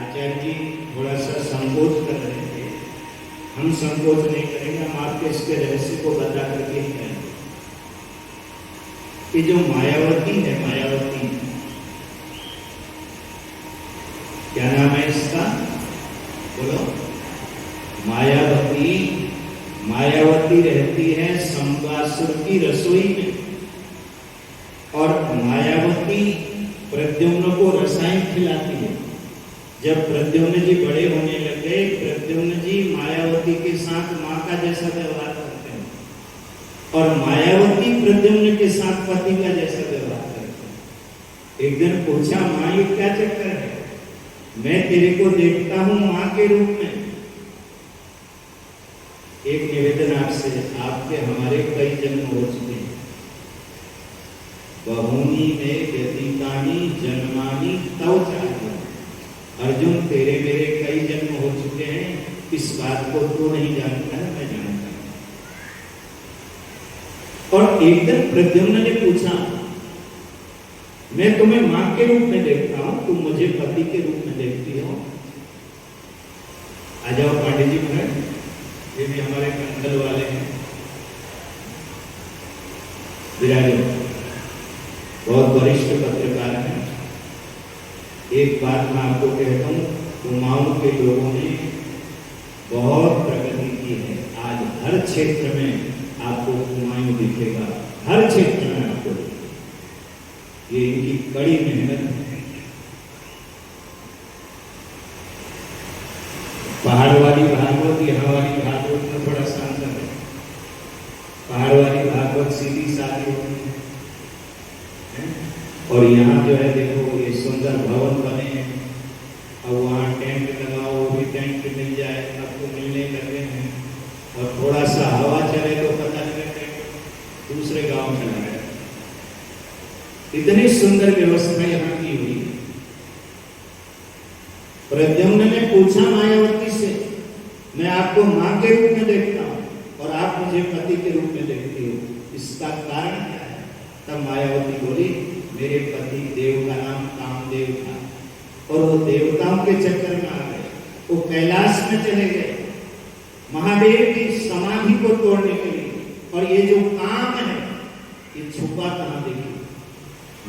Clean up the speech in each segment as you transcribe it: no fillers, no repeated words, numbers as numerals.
आचार्य जी थोड़ा सा संकोच कर रहे थे। हम संकोच नहीं करेंगे, हम आपके इसके रहस्य को बता करके ही करेंगे कि जो मायावती है, मायावती क्या नाम है इसका, बोलो। मायावती, मायावती रहती है संवासुर की रसोई में, और मायावती प्रद्युम्न को रसायन खिलाती है। जब प्रद्युम्न जी बड़े होने लगे, प्रद्युम्न जी मायावती के साथ माँ का जैसा व्यवहार करते हैं, और मायावती प्रद्युम्न के साथ पति का जैसा व्यवहार करते हैं। एक दिन पूछा, माँ ये क्या चक्कर है, मैं तेरे को देखता हूं माँ के रूप में। एक निवेदन आपसे, आपके हमारे कई जन्म हो चुके हैं। बहूनी में व्यतीतानि जन्मानि तव चाहे। अर्जुन तेरे मेरे कई जन्म हो चुके हैं, इस बात को तू नहीं जानता है, मैं जानता हूं। और एक दिन प्रद्युम्न ने पूछा, मैं तुम्हें मां के रूप में देखता हूं, तुम मुझे पति के रूप में देखती हो। आ जाओ पांडे जी महाराज, ये भी हमारे कंखल वाले हैं, विराजो, बहुत वरिष्ठ पत्रकार हैं। एक बात मैं आपको कहता हूँ, कुमाऊं के लोगों ने बहुत प्रगति की है। आज हर क्षेत्र में आपको कुमाऊं दिखेगा, हर क्षेत्र में आपको। ये इनकी कड़ी मेहनत है। पहाड़ वाली भागवत, यहाँ वाली भागवत में बड़ा शानदार है। पहाड़ वाली भागवत सीधी सादी होती है, और यहाँ जो है देखो ये सुंदर भवन बने हैं। अब वहाँ टेंट लगाओ, वो भी टेंट मिल जाए, आपको मिलने लगे हैं। और थोड़ा सा हवा चले तो पता लगे टेंट दूसरे गांव चला गया। इतनी सुंदर व्यवस्था यहाँ की हुई। प्रद्युम्न ने पूछा मायावती से, मैं आपको मां के रूप में देखता हूं और आप मुझे पति के रूप में देखती हो, इसका कारण क्या है? तब मायावती बोली, मेरे पति देव का नाम कामदेव था, और वो देवताओं के चक्कर में आ गए, वो कैलाश में चले गए महादेव की समाधि को तोड़ने के लिए। और ये जो काम है ये छुपा कहां देखिए।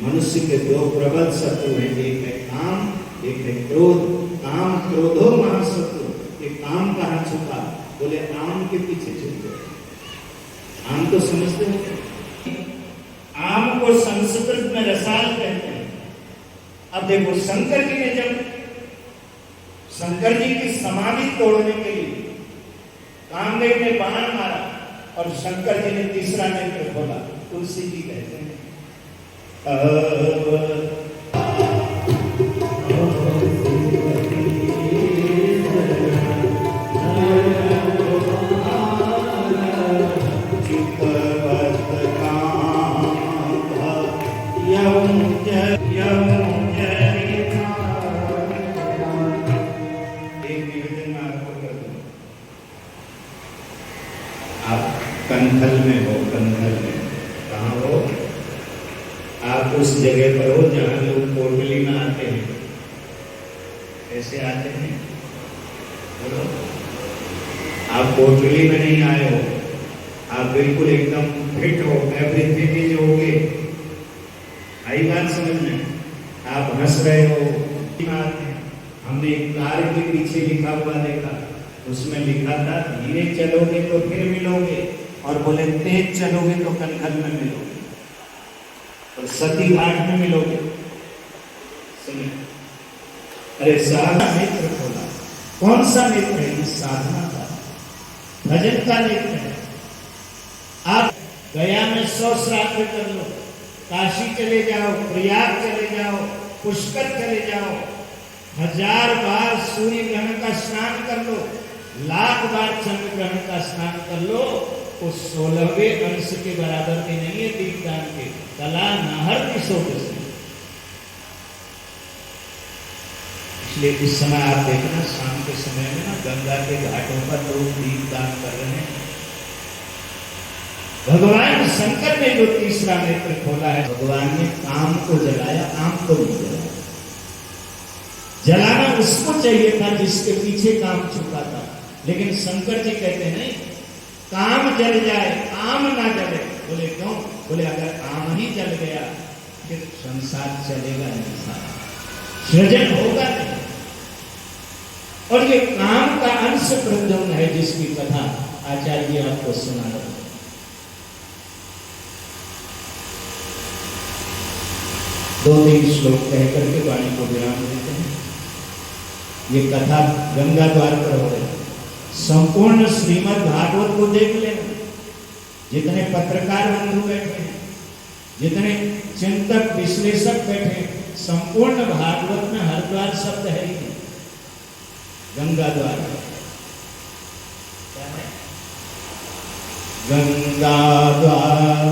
मनुष्य के दो प्रबल शत्रु हैं, एक है काम, एक है क्रोध। काम क्रोधो महाशत्रु। ये काम कहां छुपा? बोले आम के पीछे छुप गए। आम तो समझते हो, आम को संस्कृत में रसाल कहते हैं। अब देखो, शंकर जी ने जब शंकर जी की समाधि तोड़ने के लिए कामदेव ने बाण मारा और शंकर जी ने तीसरा नेत्र खोला, तुलसी जी कहते हैं कंखल में हो, कंखल में कहाँ हो? आप उस जगह पर हो जहाँ लोग कोटली में आते हैं। कैसे आते हैं बोलो? आप कोटली में नहीं आए हो, आप बिल्कुल एकदम फिट हो, एवरीथिंग इज ओके। आई बात समझ में? आप हंस रहे हो। हमने एक कार के पीछे लिखा हुआ देखा, उसमें लिखा था धीरे चलोगे तो फिर मिलोगे, और बोले तेज चलोगे तो कंखल में मिलोगे, और सती घाट में मिलोगे। सुनिए, अरे साधना नेत्र खोला। कौन सा नेत्र है? इस साधना का, भजन का नेत्र है। आप गया में 100 श्राद्ध कर लो, काशी चले जाओ, प्रयाग चले जाओ, पुष्कर चले जाओ, 1000 बार सूर्य ग्रहण का स्नान कर लो, 1,00,000 बार चंद्र ग्रहण का स्नान कर लो, उस 16वें अंश के बराबर भी नहीं है दीपदान के। कला नहर की सोच से। इसलिए इस समय आप देखना, शाम के समय में ना गंगा के घाटों पर लोग दीपदान कर रहे हैं। भगवान शंकर ने जो तीसरा नेत्र खोला है, भगवान ने काम को जलाया, आम को नहीं जलाया। जलाना उसको चाहिए था जिसके पीछे काम छुपा था, लेकिन शंकर जी कहते हैं नहीं, काम जल जाए आम ना जले। बोले क्यों? बोले अगर आम ही जल गया फिर संसार चलेगा नहीं, सारा सृजन होगा नहीं। और ये काम का अंश प्रद्युम्न है जिसकी कथा आचार्य जी आपको सुना रहे हैं। दो तीन श्लोक कह करके वाणी को विराम देते हैं। ये कथा गंगा द्वार पर हो रही है। संपूर्ण श्रीमद् भागवत को देख लेना, जितने पत्रकार बंधु बैठे हैं, जितने चिंतक विश्लेषक बैठे हैं, संपूर्ण भागवत में हरिद्वार शब्द है ही नहीं, गंगा द्वार क्या है? गंगा द्वार।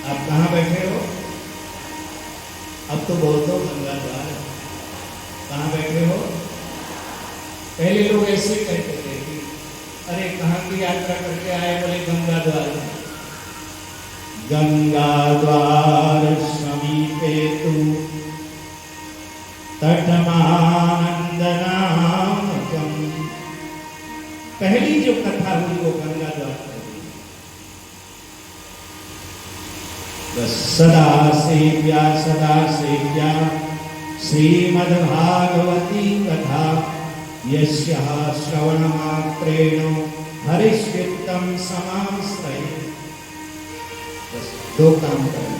आप कहां बैठे हो? अब तो बोल दो गंगा द्वार। कहां बैठे हो? पहले लोग ऐसे कहते थे कि अरे कहां की यात्रा करके आए? बोले गंगा द्वार। गंगा द्वार समीपे तु तटमानंदनामकम। पहली जो कथा हुई वो गंगा द्वार पर हुई। बस सदा सेव्या श्रीमद्भागवती कथा यस्याः श्रवणमात्रेण हरिश्चित्तं समाश्रयेत्। बस दो काम करने,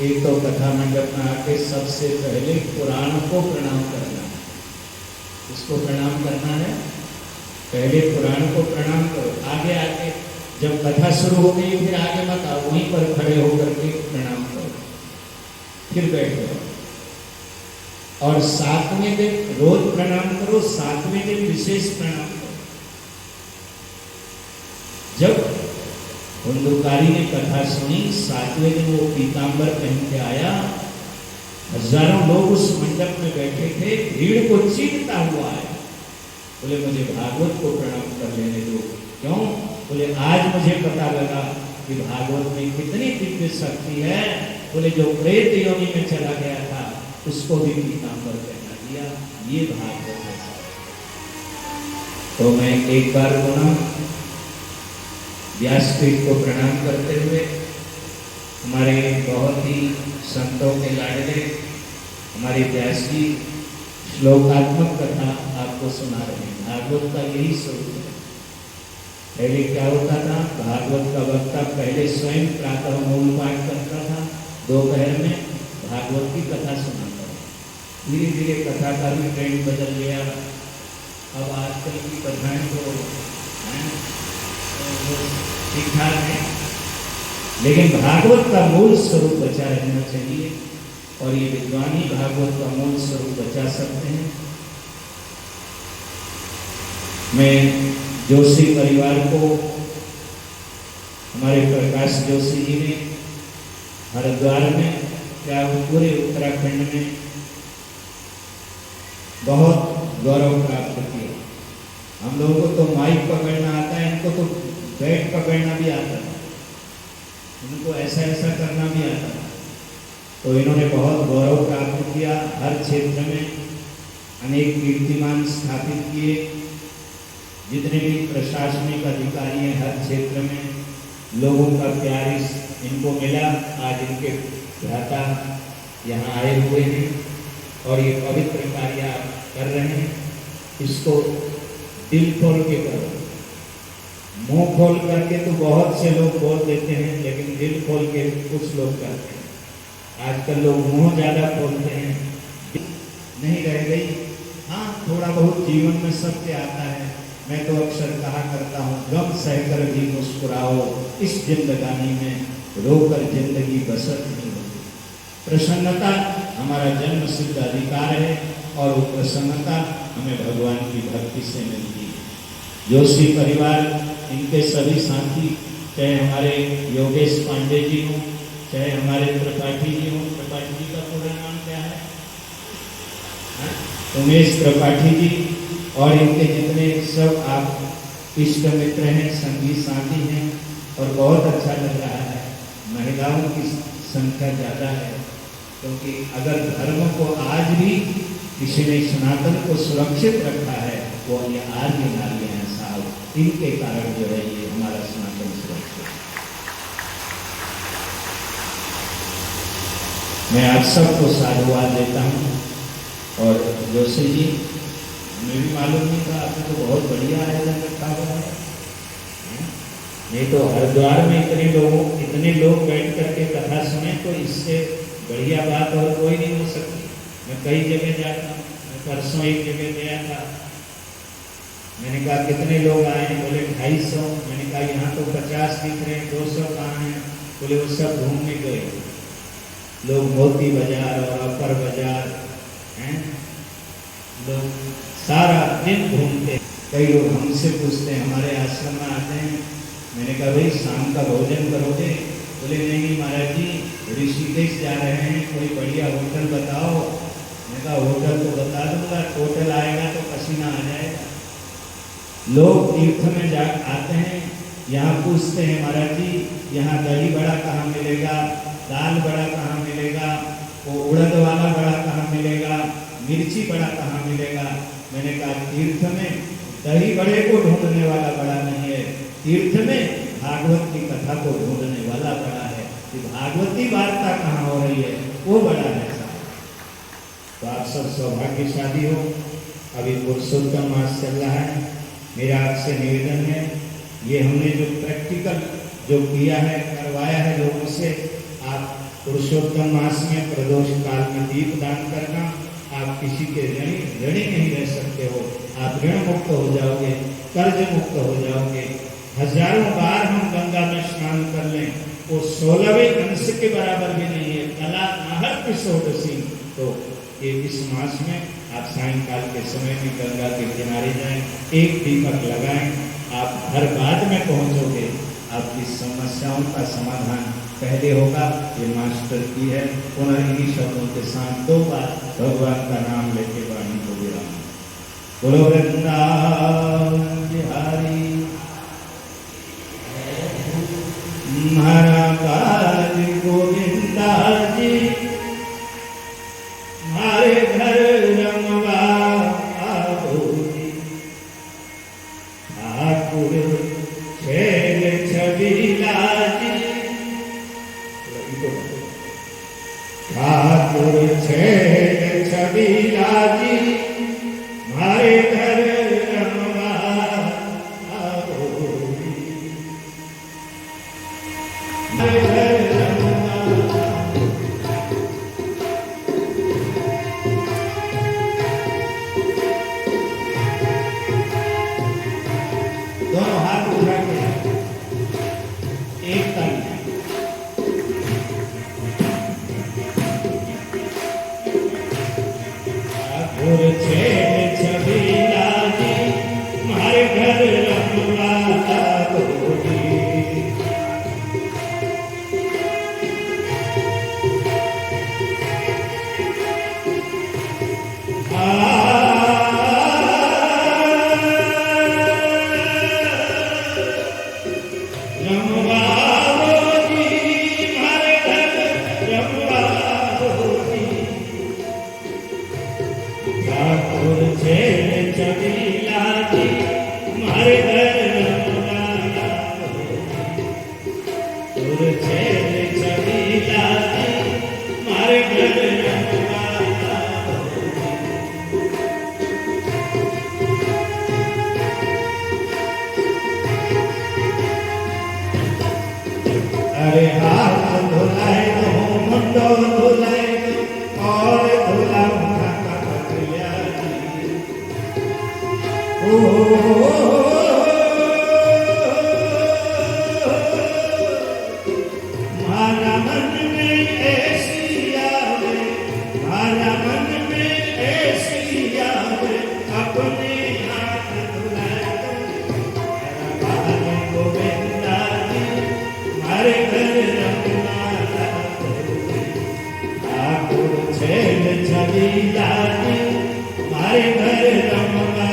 एक तो कथा मंडप में आके सबसे पहले पुराण को प्रणाम करना। इसको प्रणाम करना है, पहले पुराण को प्रणाम करो। आगे आके जब कथा शुरू हो गई फिर आगे मत आओ, वहीं पर खड़े होकर के प्रणाम करो, फिर बैठ जाओ। और 7वें दिन रोज प्रणाम करो, 7वें दिन विशेष प्रणाम करो। जब धुंधुकारी ने कथा सुनी, 7वें दिन वो पीतांबर पहन के आया, हजारों लोग उस मंडप में बैठे थे, भीड़ को चीरता हुआ आया। बोले मुझे भागवत को प्रणाम कर लेने दो। क्यों? बोले आज मुझे पता लगा कि भागवत में कितनी दिव्य शक्ति है। बोले जो प्रेत योनि में चला गया था उसको भी पीतांबर पहना दिया, ये भागवत है। तो मैं एक बार पुनः व्यासपीठ को प्रणाम करते हुए हमारे बहुत ही संतों के लाडले हमारे व्यास जी श्लोकात्मक कथा आपको सुना रहे हैं। भागवत का यही स्वरूप है। पहले क्या होता था? भागवत का वक्ता पहले स्वयं प्रातः मूल पाठ करता था, दोपहर में भागवत की कथा सुनाता था। धीरे धीरे कथा का भी ट्रेंड बदल गया। अब आजकल की कथाएं तो ठीक ठाक है, लेकिन भागवत का मूल स्वरूप बचा रहना चाहिए और ये विद्वान ही भागवत का मूल स्वरूप बचा सकते हैं। मैं जोशी परिवार को, हमारे प्रकाश जोशी जी ने हरिद्वार में क्या पूरे उत्तराखंड में बहुत गौरव प्राप्त किया। हम लोगों को तो माइक पकड़ना आता है, इनको तो बैट पकड़ना भी आता था, उनको ऐसा ऐसा करना भी आता था। तो इन्होंने बहुत गौरव प्राप्त किया। हर क्षेत्र में अनेक कीर्तिमान स्थापित किए। जितने भी प्रशासनिक अधिकारी हैं हर क्षेत्र में लोगों का प्यार इनको मिला। आज इनके भ्राता यहाँ आए हुए हैं और ये पवित्र कार्य कर रहे हैं। इसको दिल खोल के करो। मुंह खोल करके तो बहुत से लोग बोल देते हैं, लेकिन दिल खोल के कुछ लोग करते हैं। आजकल लोग मुंह ज्यादा खोलते हैं, नहीं रह गई। हाँ, थोड़ा बहुत जीवन में सत्य आता है। मैं तो अक्सर कहा करता हूँ, गम सहकर भी मुस्कुराओ, इस जिंदगानी में रोकर जिंदगी बसर नहीं होती। प्रसन्नता हमारा जन्म सिद्ध अधिकार है और वो प्रसन्नता हमें भगवान की भक्ति से मिलती है। जोशी परिवार, इनके सभी साथी, चाहे हमारे योगेश पांडे जी हों, चाहे हमारे त्रिपाठी जी हों। त्रिपाठी जी का पूरा नाम क्या है? उमेश त्रिपाठी जी और इनके जितने सब आप इष्ट मित्र हैं, संगी साथी हैं। और बहुत अच्छा लग रहा है, महिलाओं की संख्या ज़्यादा है। क्योंकि अगर धर्म को आज भी किसी ने सनातन को सुरक्षित रखा है वो ये आर्य नार्य हैं साहब, इनके कारण जो है ये हमारा सनातन सुरक्षित। मैं आप सबको साधुवाद देता हूँ। और जोशी जी, मैं भी मालूम नहीं था, आपने तो बहुत बढ़िया आयोजन रखा हुआ है। नहीं तो हरिद्वार में इतने लोग बैठ करके कथा सुने तो इससे बढ़िया बात और कोई नहीं हो सकती। मैं कई जगह जाता हूँ, मैं परसों एक जगह गया था, मैंने कहा कितने लोग आए हैं, बोले 250। मैंने कहा यहाँ तो 50 दिख रहे हैं, 200 कहाँ हैं? बोले वो सब घूमने गए लोग, मोती बाजार और अपर बाजार हैं, लोग सारा दिन घूमते। कई लोग हमसे पूछते हैं, हमारे आश्रम में आते हैं, मैंने कहा भाई शाम का भोजन करोगे? बोले नहीं महाराज जी, ऋषिकेश जा रहे हैं, कोई बढ़िया होटल बताओ। मैंने कहा होटल तो बता दूंगा, होटल आएगा तो पसीना आ जाएगा। लोग तीर्थ में जा आते हैं, यहाँ पूछते हैं महाराज जी यहाँ दही बड़ा कहाँ मिलेगा, दाल बड़ा कहाँ मिलेगा, वो उड़द वाला बड़ा कहाँ मिलेगा, मिर्ची बड़ा कहाँ मिलेगा। मैंने कहा तीर्थ में दही बड़े को ढूंढने वाला बड़ा नहीं है, तीर्थ में भागवत की कथा को ढूंढने वाला बड़ा है। भागवती वार्ता कहाँ हो रही है वो बड़ा है साहब। तो आप सब सौभाग्यशाली हो। अभी पुरुषोत्तम मास चल रहा है, मेरा आपसे निवेदन है, ये हमने जो प्रैक्टिकल जो किया है, करवाया है लोगों से, आप पुरुषोत्तम मास में प्रदोष काल में दीप दान करना। आप किसी के ऋणी नहीं रह सकते हो, आप ऋण मुक्त हो जाओगे, कर्ज मुक्त हो जाओगे। हजारों बार हम गंगा में स्नान कर लें, वो 16वें अंश के बराबर भी नहीं है। कला नाहर षोडशी। तो ये इस मास में आप सायंकाल के समय में गंगा के किनारे जाएं, एक दीपक लगाएं, आप हर बात में पहुंचोगे। आपकी समस्याओं का समाधान पहले होगा। ये मास्टर की है। पुनः इन्हीं शब्दों के साथ 2 बार भगवान का नाम लेके वाणी को विराम। बोलो वृंदावन बिहारी महाराज गोविंदा जी, हमारे घर रमवा ठाकुर छेल छबीला जी, ठाकुर छेल छबीला जी, हमारे घर रमवा दोनों हाथ उठा के एक ताली। ठाकुर छेल छबीला जी, हमारे घर रमवा गोरी। अरे हाथ धुलाए दो, मुंडो धुलाए दो, और धुलाऊंगा कपड़िया जी। मारा मन में ऐसी आवे, मारा मन में ऐसी आवे, अपने हाथ धुलाए दो गोविंदा जी, हमारे घर रमवा ठाकुर छेल छबीला जी, हमारे घर रमवा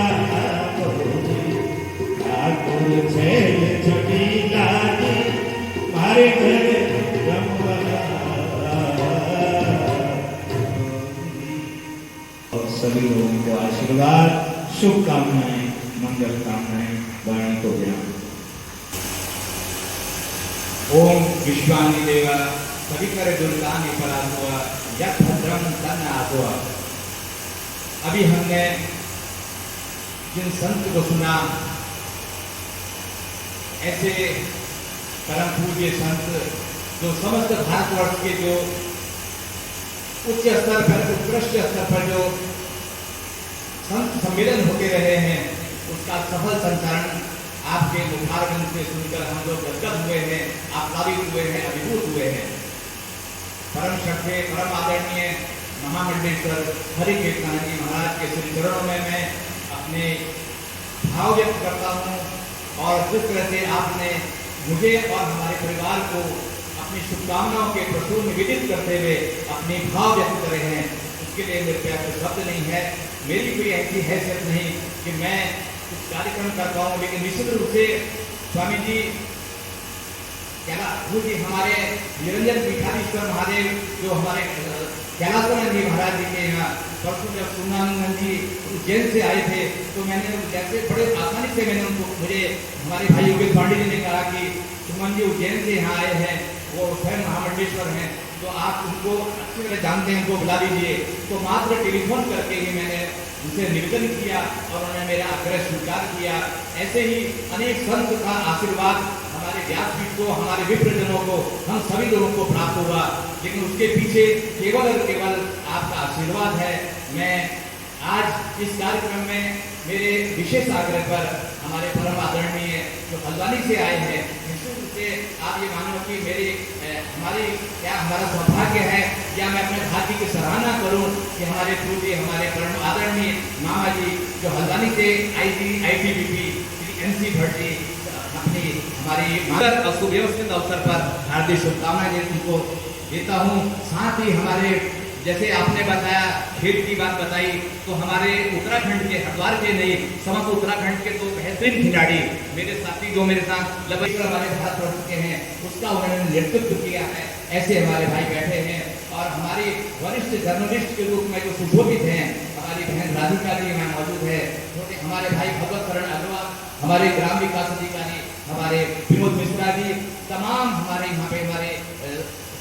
ठाकुर छेल छबीला जी, हमारे घर रमवा। सभी लोगों को आशीर्वाद, शुभकामनाएं, मंगल कामनाएं वाणी को विराम। ओम विश्वानि देवा सविकर दुर्गानि परात्वा यत् भद्रं तन्न आत्वा। अभी हमने जिन संत को सुना, ऐसे परम पूज्य संत जो समस्त भारतवर्ष के जो उच्च स्तर पर, उत्कृष्ट स्तर पर जो संत सम्मेलन होते रहे हैं, उसका सफल संचालन आपके मुखारगंज से सुनकर हम लोग गदगद हुए हैं, आप्लावित हुए हैं, अभिभूत हुए हैं। परम श्रद्धेय, परम आदरणीय महामंडलेश्वर हरि कीर्तनानंद जी महाराज के श्री चरणों में मैं अपने भाव व्यक्त करता हूँ। और जिस तरह से आपने मुझे और हमारे परिवार को अपनी शुभकामनाओं के प्रसून निवेदित करते हुए अपने भाव व्यक्त करे हैं, उसके लिए मेरे पास शब्द नहीं है। मेरी कोई ऐसी हैसियत नहीं कि मैं कुछ कार्यक्रम कर पाऊँ, लेकिन निश्चित रूप से स्वामी जी कैलाश जी, हमारे निरंजन पीठाधीश्वर महादेव जो हमारे कैलाशानंद जी महाराज जी के यहाँ परसों जब सुमनानंद जी उज्जैन से आए थे, तो मैंने जैसे बड़े आसानी से मैंने उनको, मुझे हमारे भाई योगेश पांडे जी ने कहा कि सुमन जी उज्जैन से यहाँ आए हैं, वो स्वयं महामंडलेश्वर हैं, तो आप उनको अच्छी तरह जानते हैं, उनको बुला लीजिए। तो मात्र टेलीफोन करके ही मैंने उनसे निवेदन किया और उन्होंने मेरा आग्रह स्वीकार किया। ऐसे ही अनेक संत का आशीर्वाद हमारे व्यासपीठ को, हमारे विप्रजनों को, हम सभी लोगों को प्राप्त हुआ, लेकिन उसके पीछे केवल और केवल आपका आशीर्वाद है। मैं आज इस कार्यक्रम में मेरे विशेष आग्रह पर हमारे परम आदरणीय जो हल्द्वानी से आए हैं, निश्चित रूप से आप ये मानो कि मेरी हमारा सौभाग्य है, या मैं अपने भाग्य की सराहना करूं कि हमारे पूज्य, हमारे परम आदरणीय मामा जी जो हल्द्वानी से ITBP श्री NC भट्ट जी अपनी हमारी सुव्यवस्थित अवसर पर हार्दिक शुभकामनाएं उनको देता हूँ। साथ ही हमारे, जैसे आपने बताया, खेल की बात बताई, तो हमारे उत्तराखंड के, हरिद्वार के नहीं, समस्त उत्तराखंड के तो बेहतरीन खिलाड़ी मेरे साथी जो मेरे साथ लगभग हमारे भारतवर्ष के हैं, उसका उन्होंने नेतृत्व किया है। ऐसे हमारे भाई बैठे हैं और हमारे वरिष्ठ जर्नलिस्ट के रूप में जो सुशोभित हैं, हमारी बहन राधिका जी यहाँ मौजूद है, हमारे भाई भगवत शरण अग्रवाल, हमारे ग्राम विकास अधिकारी हमारे विनोद मिश्रा जी, तमाम हमारे यहाँ पे हमारे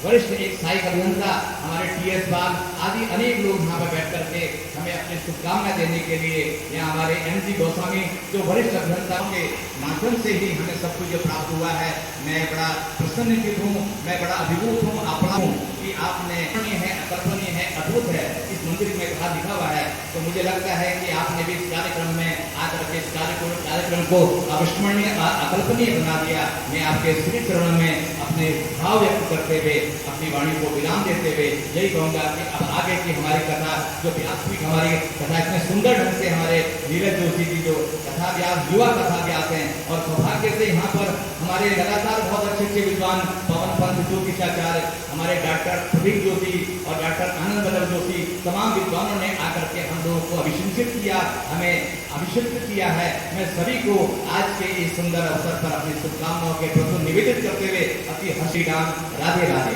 वरिष्ठ एक सहायक अभियंता हमारे TS बाग आदि अनेक लोग यहाँ पर बैठ करके हमें अपनी शुभकामनाएं देने के लिए, यहाँ हमारे MG गोस्वामी जो वरिष्ठ अभियंताओं के माध्यम से ही हमें सब कुछ जो प्राप्त हुआ है, मैं बड़ा प्रसन्नचित हूँ, मैं बड़ा अभिभूत हूँ, आपड़ा हूँ कि आपने है, अकल्पनीय है, अद्भुत है, इस मंदिर में कहा लिखा हुआ है। तो मुझे लगता है कि आपने भी इस कार्यक्रम में आकर के इस कार्यक्रम को अविस्मरणीय, अकल्पनीय बना दिया। मैं आपके श्री चरणों में अपने भाव व्यक्त करते हुए, अपनी वाणी को विराम देते हुए यही कहूँगा कि अब आगे की हमारी कथा, जो व्यासपीठ हमारी कथा इतने सुंदर ढंग से हमारे नीरज जोशी जी जो कथा व्यास, युवा कथा व्यास हैं, और सौभाग्य से यहाँ पर हमारे लगातार बहुत अच्छे विद्वान पवन पंत ज्योतिषाचार्य, हमारे डॉक्टर प्रदीप जोशी और डॉक्टर आनंद बल्लभ जोशी, तमाम विद्वानों ने आकर के हम लोगों को अभिषिक्त किया, हमें अभिषिक्त किया है। मैं सभी को आज के इस सुंदर अवसर पर अपनी शुभकामनाओं के प्रति निवेदित करते हुए अति हर्षी राम, राधे राधे।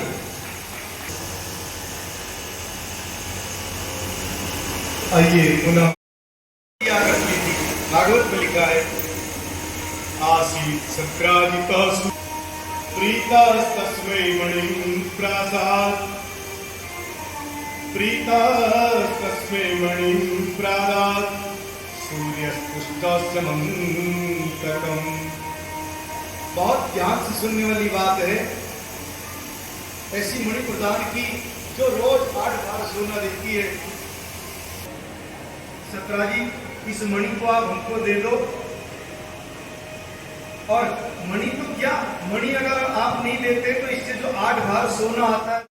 आइए पुनः भागवत में लिखा है, आसीत् सक्राजितासु प्रीतास्तस्मै मणिं प्रासाद, प्रीतास्तस्मै मणिं प्रासाद, सूर्यस्तुष्टस्य मन्तकम्। बहुत ध्यान से सुनने वाली बात है, ऐसी मणि प्रदान की जो रोज 8 बार सोना देती है। सत्राजी, इस मणि को आप हमको दे दो। और मणि तो क्या, मणि अगर आप नहीं देते तो इससे जो 8 बार सोना आता है